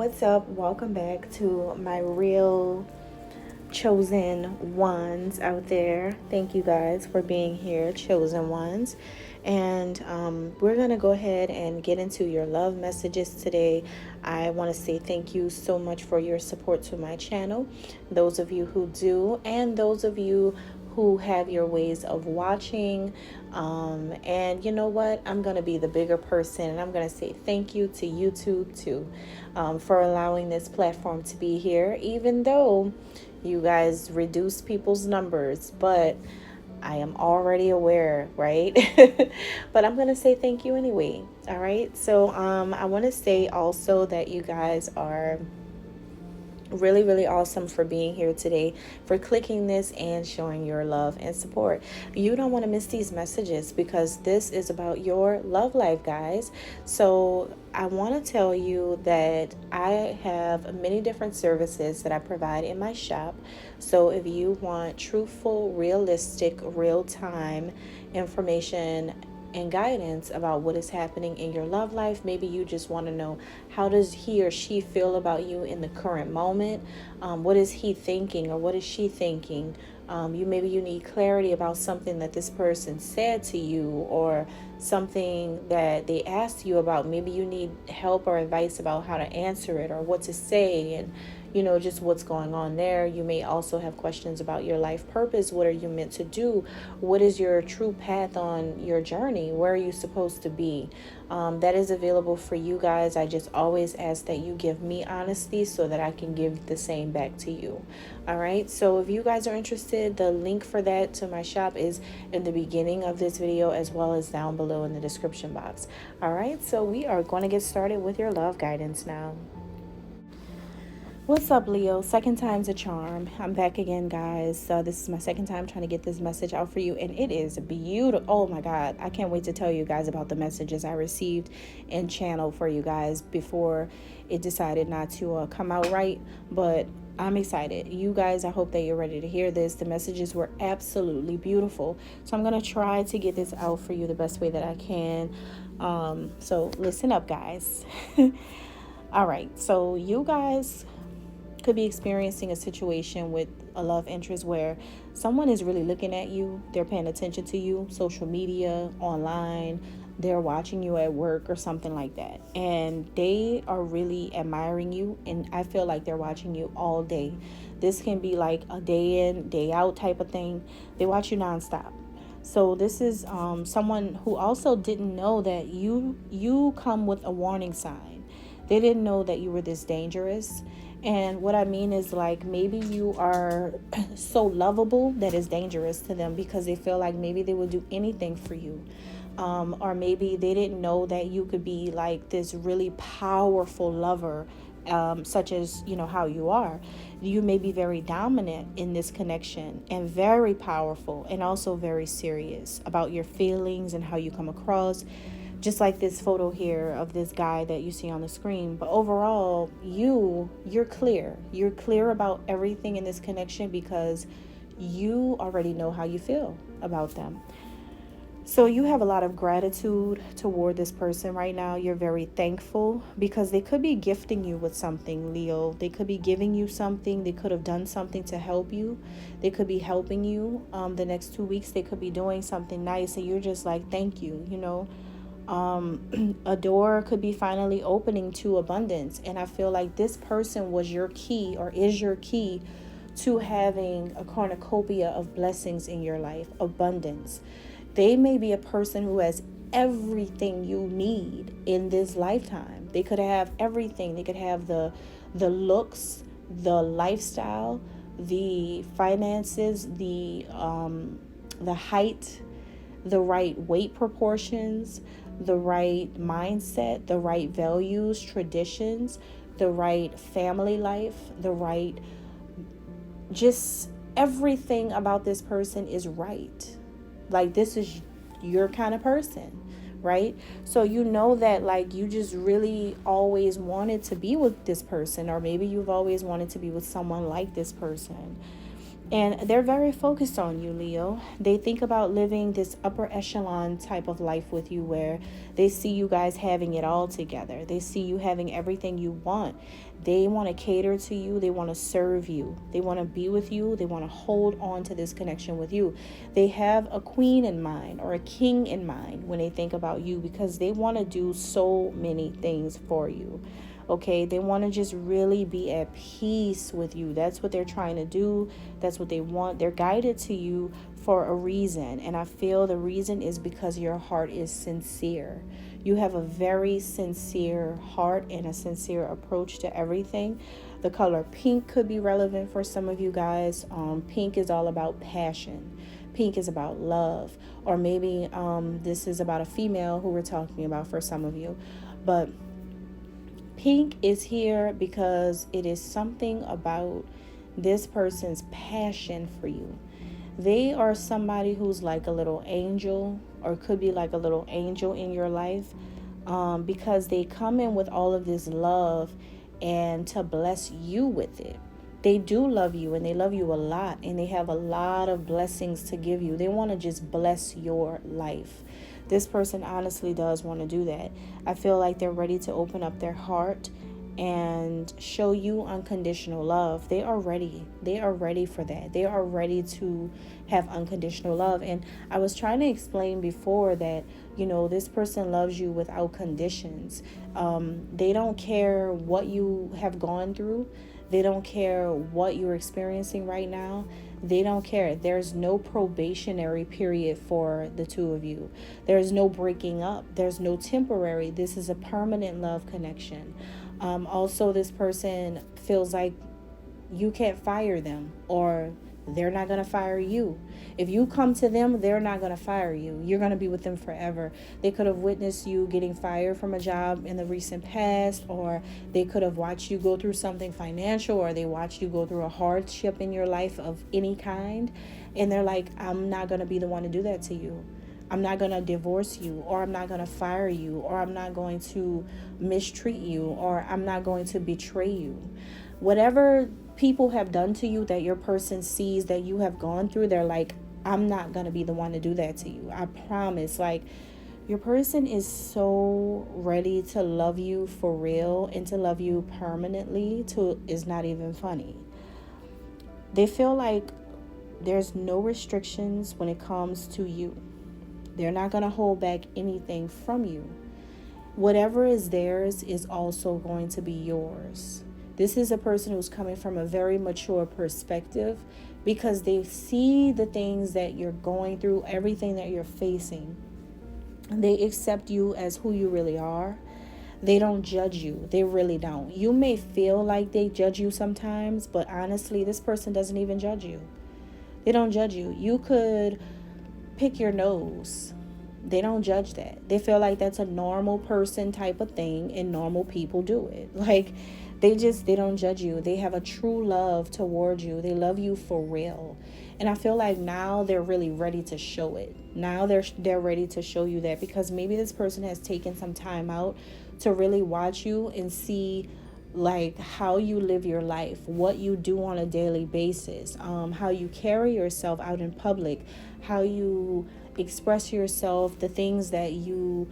What's up? Welcome back to my real chosen ones out there. Thank you guys for being here, chosen ones. And we're going to go ahead and get into your love messages today. I want to say thank you so much for your support to my channel. Those of you who do, and those of you who have your ways of watching. And you know what? I'm going to be the bigger person, and I'm going to say thank you to YouTube too, for allowing this platform to be here, even though you guys reduce people's numbers, but I am already aware, right? But I'm going to say thank you anyway. All right. So I want to say also that you guys are really awesome for being here today, for clicking this and showing your love and support. You don't want to miss these messages because this is about your love life, guys. So I want to tell you that I have many different services that I provide in my shop. So if you want truthful, realistic, real-time information and guidance about what is happening in your love life. Maybe you just want to know, how does he or she feel about you in the current moment? What is he thinking or what is she thinking? Maybe you need clarity about something that this person said to you, or something that they asked you about. Maybe you need help or advice about how to answer it or what to say, and just what's going on there. You may also have questions about your life purpose. What are you meant to do? What is your true path on your journey? Where are you supposed to be? That is available for you guys. I just always ask that you give me honesty so that I can give the same back to you. All right. So if you guys are interested, the link for that to my shop is in the beginning of this video, as well as down below in the description box. All right. So we are going to get started with your love guidance now. What's up, Leo? Second time's a charm. I'm back again, guys. This is my second time trying to get this message out for you, and it is beautiful. Oh my God. I can't wait to tell you guys about the messages I received and channeled for you guys before it decided not to come out right. But I'm excited. You guys, I hope that you're ready to hear this. The messages were absolutely beautiful. So I'm going to try to get this out for you the best way that I can. So listen up, guys. All right. So you guys could be experiencing a situation with a love interest where someone is really looking at you. They're paying attention to you, social media, online. They're watching you at work or something like that. And they are really admiring you. And I feel like they're watching you all day. This can be like a day in, day out type of thing. They watch you nonstop. So this is someone who also didn't know that you come with a warning sign. They didn't know that you were this dangerous. And what I mean is, like, maybe you are so lovable that is dangerous to them, because they feel like maybe they would do anything for you. Or maybe they didn't know that you could be like this really powerful lover, such as, how you are. You may be very dominant in this connection and very powerful, and also very serious about your feelings and how you come across. Just like this photo here of this guy that you see on the screen. But overall, you're clear. You're clear about everything in this connection because you already know how you feel about them. So you have a lot of gratitude toward this person right now. You're very thankful because they could be gifting you with something, Leo. They could be giving you something. They could have done something to help you. They could be helping you the next 2 weeks. They could be doing something nice, and you're just like, thank you, a door could be finally opening to abundance. And I feel like this person was your key, or is your key, to having a cornucopia of blessings in your life, abundance. They may be a person who has everything you need in this lifetime. They could have everything. They could have the looks, the lifestyle, the finances, the height, the right weight proportions, the right mindset, the right values, traditions, the right family life, the right, just everything about this person is right. Like, this is your kind of person, right? So you know that, like, you just really always wanted to be with this person, or maybe you've always wanted to be with someone like this person. And they're very focused on you, Leo. They think about living this upper echelon type of life with you where they see you guys having it all together. They see you having everything you want. They want to cater to you. They want to serve you. They want to be with you. They want to hold on to this connection with you. They have a queen in mind or a king in mind when they think about you because they want to do so many things for you. Okay, they want to just really be at peace with you. That's what they're trying to do. That's what they want. They're guided to you for a reason. And I feel the reason is because your heart is sincere. You have a very sincere heart and a sincere approach to everything. The color pink could be relevant for some of you guys. Pink is all about passion. Pink is about love. Or maybe this is about a female who we're talking about for some of you. But pink is here because it is something about this person's passion for you. They are somebody who's like a little angel, or could be like a little angel in your life, because they come in with all of this love and to bless you with it. They do love you and they love you a lot, and they have a lot of blessings to give you. They want to just bless your life. This person honestly does want to do that. I feel like they're ready to open up their heart and show you unconditional love. They are ready. They are ready for that. They are ready to have unconditional love. And I was trying to explain before that, this person loves you without conditions. They don't care what you have gone through. They don't care what you're experiencing right now. They don't care. There's no probationary period for the two of you. There's no breaking up. There's no temporary. This is a permanent love connection. Also, this person feels like you can't fire them, or they're not going to fire you. If you come to them, they're not going to fire you. You're going to be with them forever. They could have witnessed you getting fired from a job in the recent past, or they could have watched you go through something financial, or they watched you go through a hardship in your life of any kind. And they're like, I'm not going to be the one to do that to you. I'm not going to divorce you, or I'm not going to fire you, or I'm not going to mistreat you, or I'm not going to betray you. Whatever people have done to you that your person sees that you have gone through, they're like, I'm not going to be the one to do that to you. I promise. Like, your person is so ready to love you for real and to love you permanently is not even funny. They feel like there's no restrictions when it comes to you. They're not going to hold back anything from you. Whatever is theirs is also going to be yours. This is a person who's coming from a very mature perspective because they see the things that you're going through, everything that you're facing. They accept you as who you really are. They don't judge you. They really don't. You may feel like they judge you sometimes, but honestly, this person doesn't even judge you. They don't judge you. You could pick your nose. They don't judge that. They feel like that's a normal person type of thing, and normal people do it. Like, they don't judge you. They have a true love towards you. They love you for real. And I feel like now they're really ready to show it. Now they're ready to show you that, because maybe this person has taken some time out to really watch you and see like how you live your life, what you do on a daily basis, how you carry yourself out in public, how you express yourself, the things that you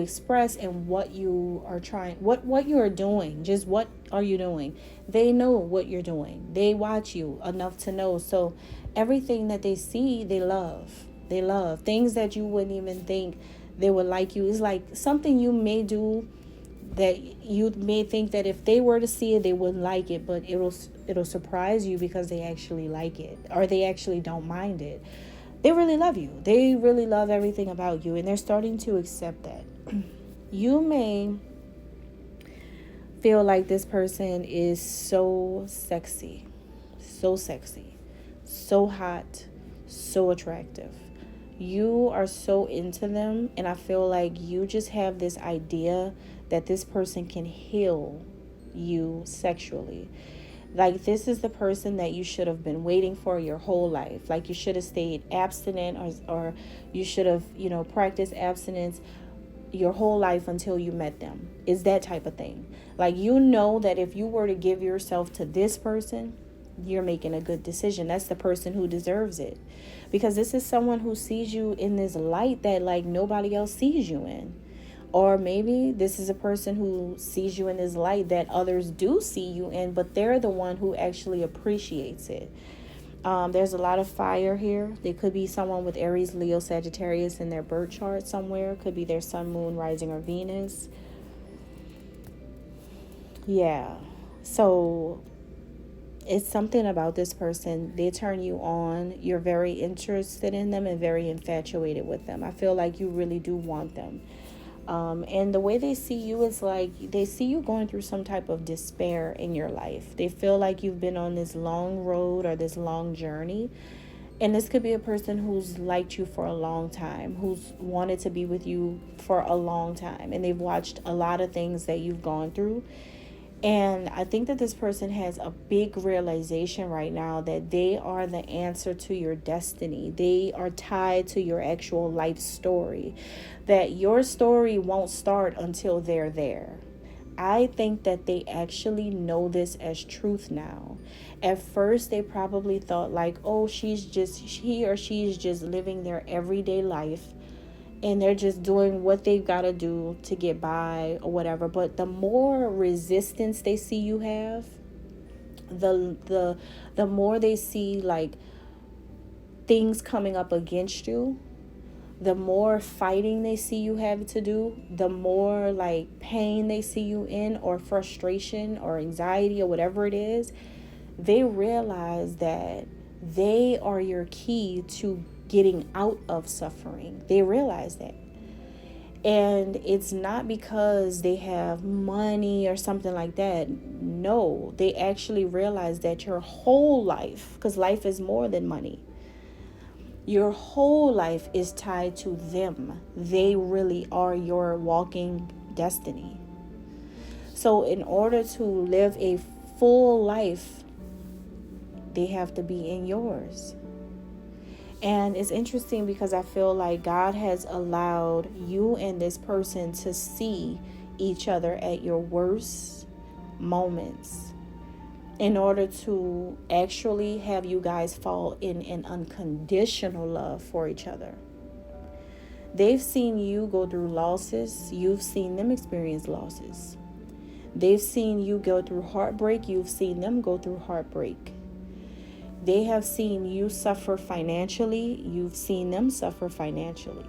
express, and what you are trying, what you are doing, just what are you doing. They know what you're doing. They watch you enough to know. So everything that they see, they love. They love things that you wouldn't even think they would like you. It's like something you may do that you may think that if they were to see it, they wouldn't like it, but it'll surprise you because they actually like it, or they actually don't mind it. They really love you. They really love everything about you, and they're starting to accept that. You may feel like this person is so sexy, so hot, so attractive. You are so into them, and I feel like you just have this idea that this person can heal you sexually. Like, this is the person that you should have been waiting for your whole life. Like, you should have stayed abstinent, or you should have, practiced abstinence your whole life until you met them. Is that type of thing. Like, that if you were to give yourself to this person, you're making a good decision. That's the person who deserves it. Because this is someone who sees you in this light that like nobody else sees you in. Or maybe this is a person who sees you in this light that others do see you in, but they're the one who actually appreciates it. There's a lot of fire here. They could be someone with Aries, Leo, Sagittarius in their birth chart somewhere. Could be their sun, moon, rising, or Venus. Yeah. So it's something about this person. They turn you on. You're very interested in them and very infatuated with them. I feel like you really do want them. And the way they see you is like they see you going through some type of despair in your life. They feel like you've been on this long road or this long journey. And this could be a person who's liked you for a long time, who's wanted to be with you for a long time. And they've watched a lot of things that you've gone through. And I think that this person has a big realization right now that they are the answer to your destiny. They are tied to your actual life story, that your story won't start until they're there. I think that they actually know this as truth now. At first, they probably thought like, oh, he or she's just living their everyday life. And they're just doing what they've got to do to get by or whatever. But the more resistance they see you have, the more they see like things coming up against you, the more fighting they see you have to do, the more like pain they see you in, or frustration or anxiety or whatever it is, they realize that they are your key to getting out of suffering. They realize that. And it's not because they have money or something like that. No, they actually realize that your whole life, because life is more than money, your whole life is tied to them. They really are your walking destiny. So in order to live a full life, they have to be in yours. And it's interesting because I feel like God has allowed you and this person to see each other at your worst moments in order to actually have you guys fall in an unconditional love for each other. They've seen you go through losses. You've seen them experience losses. They've seen you go through heartbreak. You've seen them go through heartbreak. They have seen you suffer financially. You've seen them suffer financially.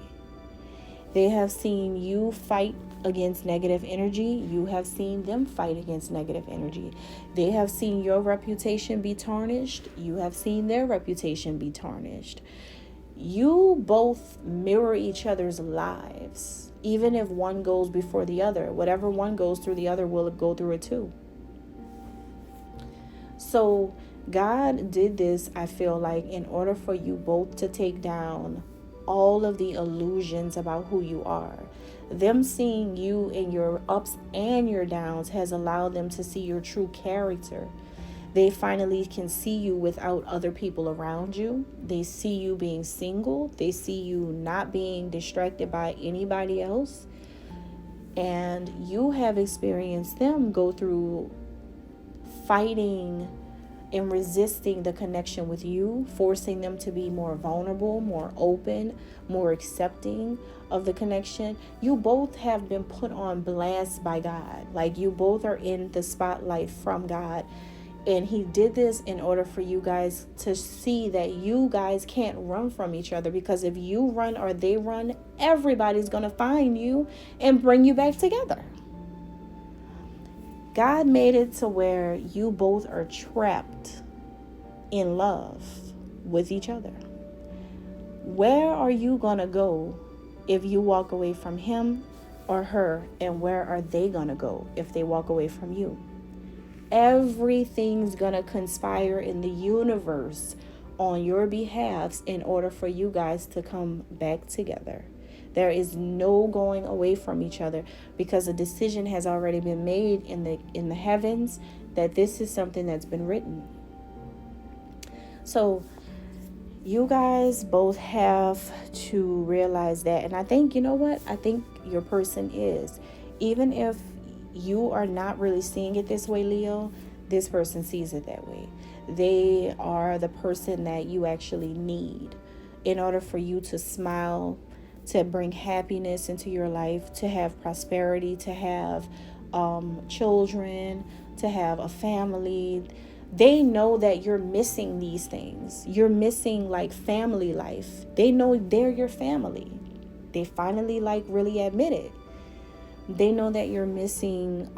They have seen you fight against negative energy. You have seen them fight against negative energy. They have seen your reputation be tarnished. You have seen their reputation be tarnished. You both mirror each other's lives. Even if one goes before the other, whatever one goes through, the other will go through it too. So God did this, I feel like, in order for you both to take down all of the illusions about who you are. Them seeing you in your ups and your downs has allowed them to see your true character. They finally can see you without other people around you. They see you being single. They see you not being distracted by anybody else. And you have experienced them go through fighting and resisting the connection with you, forcing them to be more vulnerable, more open, more accepting of the connection. You both have been put on blast by God. Like, you both are in the spotlight from God. And he did this in order for you guys to see that you guys can't run from each other, because if you run or they run, everybody's going to find you and bring you back together. God made it to where you both are trapped in love with each other. Where are you going to go if you walk away from him or her? And where are they going to go if they walk away from you? Everything's going to conspire in the universe on your behalf in order for you guys to come back together. There is no going away from each other, because a decision has already been made in the heavens that this is something that's been written. So you guys both have to realize that. And I think, you know what? I think your person is. Even if you are not really seeing it this way, Leo, this person sees it that way. they are the person that you actually need in order for you to smile, to bring happiness into your life, to have prosperity, to have children, to have a family. They know that you're missing these things. You're missing like family life. They know they're your family. They finally like really admit it. They know that you're missing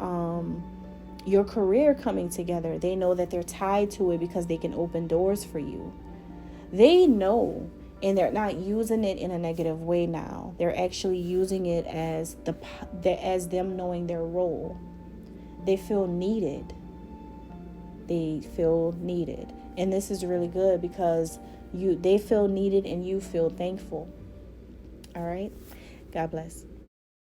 your career coming together. They know that they're tied to it because they can open doors for you. They know, and they're not using it in a negative way now. They're actually using it as as them knowing their role. They feel needed. They feel needed. And this is really good because they feel needed and you feel thankful. All right? God bless.